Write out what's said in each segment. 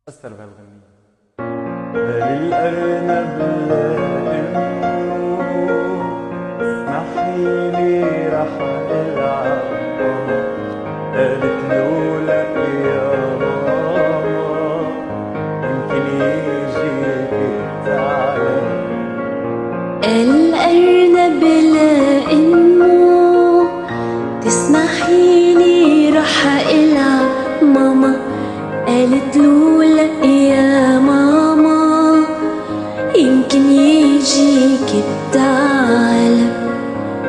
أثر بهالغنية. بل الأرنب لأمه اسمحيلي رح ألعب ماما، قالت له لك يا ماما يمكن يجيك التعب. الأرنب لأمه تسمحيلي رح ألعب ماما، قالت له لأ يا ماما يمكن يجيك الثعلب،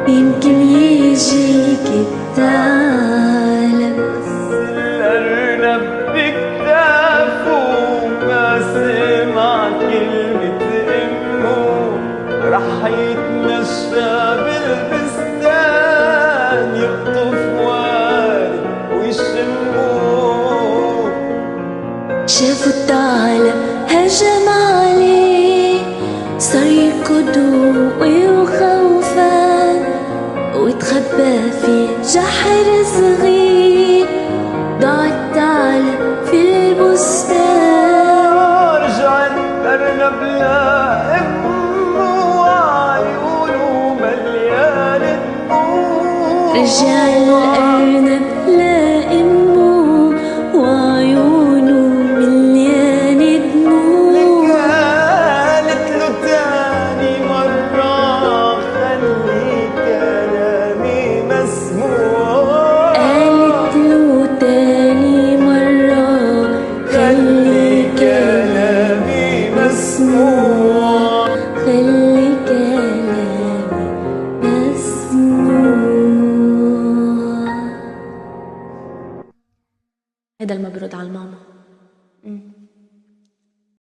يمكن يجيك الثعلب. بس الأرنب بكتافه ما سمع كلمة أمه، رح يتمشى بالبستان يقطف وارد ويشمه. شافوا الثعلب هجم عليه، صار يركض وخوفان، واتخبى في جحر صغير، ضاع الثعلب في البستان. رجع الأرنب لأمه وعيونه مليانة دموع. رجع الأرنب